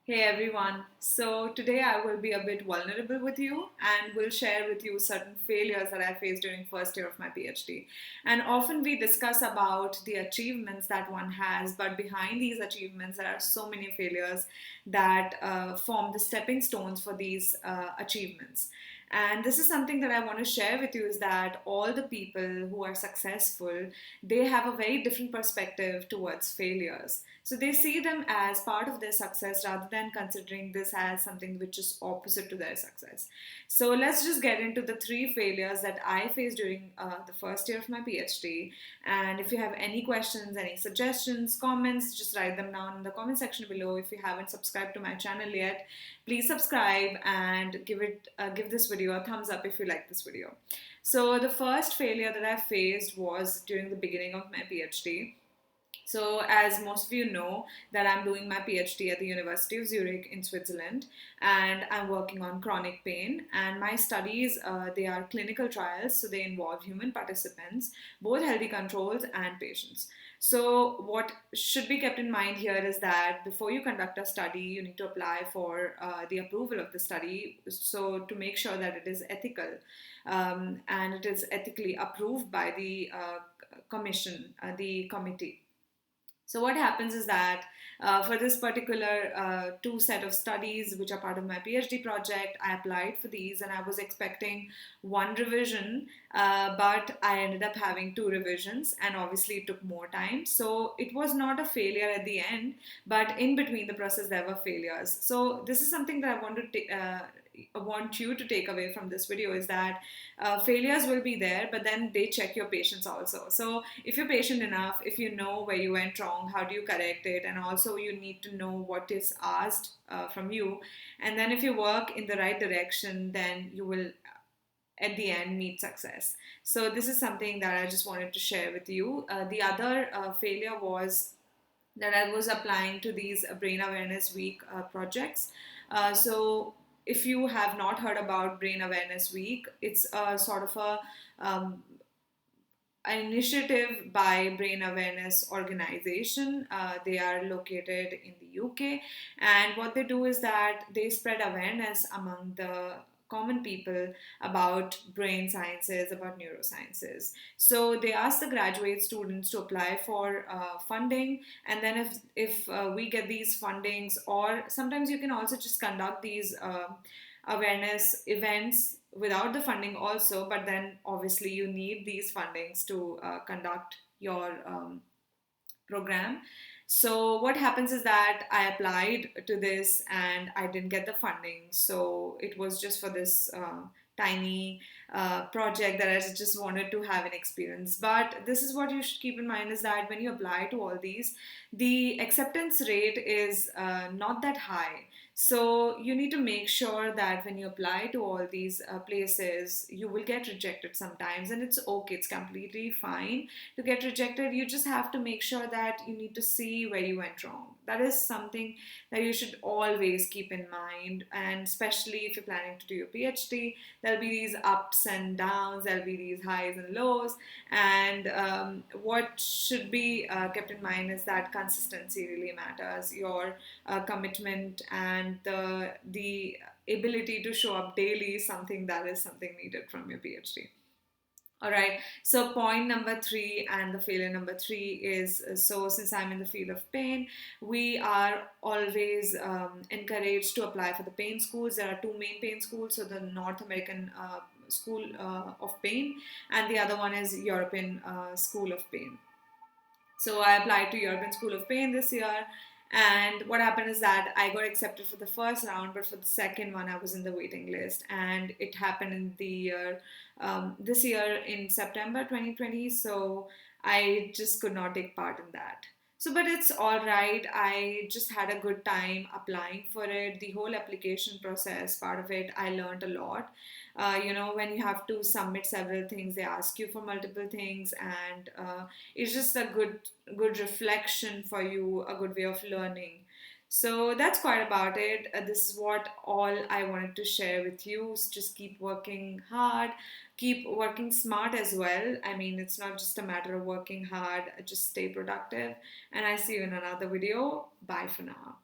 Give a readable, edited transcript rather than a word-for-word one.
Hey everyone. So today I will be a bit vulnerable with you and will share with you certain failures that I faced during first year of my PhD. And often we discuss about the achievements that one has, but behind these achievements there are so many failures that form the stepping stones for these achievements. And this is something that I want to share with you is that all the people who are successful, they have a very different perspective towards failures. So they see them as part of their success rather than considering this as something which is opposite to their success. So let's just get into the three failures that I faced during the first year of my PhD. And if you have any questions, any suggestions, comments, just write them down in the comment section below. If you haven't subscribed to my channel yet, please subscribe and give this video a thumbs up if you like this video. So the first failure that I faced was during the beginning of my PhD. So, as most of you know, that I'm doing my PhD at the University of Zurich in Switzerland, and I'm working on chronic pain. And my studies, they are clinical trials, so they involve human participants, both healthy controls and patients. So, what should be kept in mind here is that before you conduct a study, you need to apply for the approval of the study. So, to make sure that it is ethical and it is ethically approved by the commission, the committee. So what happens is that for this particular two set of studies, which are part of my PhD project, I applied for these and I was expecting one revision, but I ended up having two revisions and obviously it took more time. So it was not a failure at the end, but in between the process there were failures. So this is something that I want you to take away from this video is that failures will be there, but then they check your patience also. So if you're patient enough, if you know where you went wrong, how do you correct it, and also you need to know what is asked from you, and then if you work in the right direction, then you will at the end meet success. So this is something that I just wanted to share with you. The other failure was that I was applying to these Brain Awareness Week projects. So if you have not heard about Brain Awareness Week, it's a sort of an initiative by Brain Awareness Organization. They are located in the UK, and what they do is that they spread awareness among the common people about brain sciences, about neurosciences. So they ask the graduate students to apply for funding, and then if we get these fundings, or sometimes you can also just conduct these awareness events without the funding also, but then obviously you need these fundings to conduct your program. So what happens is that I applied to this and I didn't get the funding, so it was just for this tiny project that I just wanted to have an experience. But this is what you should keep in mind is that when you apply to all these, the acceptance rate is not that high. So you need to make sure that when you apply to all these places, you will get rejected sometimes, and it's okay, it's completely fine to get rejected. You just have to make sure that you need to see where you went wrong. That is something that you should always keep in mind, and especially if you're planning to do your PhD, there'll be these ups and downs, there'll be these highs and lows, and what should be kept in mind is that consistency really matters. Your commitment and the ability to show up daily is something needed from your PhD. All right. So point number three and the failure number three is so since I'm in the field of pain, we are always encouraged to apply for the pain schools. There are two main pain schools. So the North American School of Pain, and the other one is European School of Pain. So I applied to European School of Pain this year. And what happened is that I got accepted for the first round, but for the second one, I was in the waiting list. And it happened in the year, this year in September 2020. So I just could not take part in that. So, but it's all right. I just had a good time applying for it. The whole application process, part of it, I learned a lot. When you have to submit several things, they ask you for multiple things, and it's just a good reflection for you, a good way of learning. So that's quite about it. This is what all I wanted to share with you. Just keep working hard, keep working smart as well. I mean, it's not just a matter of working hard, just stay productive. And I see you in another video. Bye for now.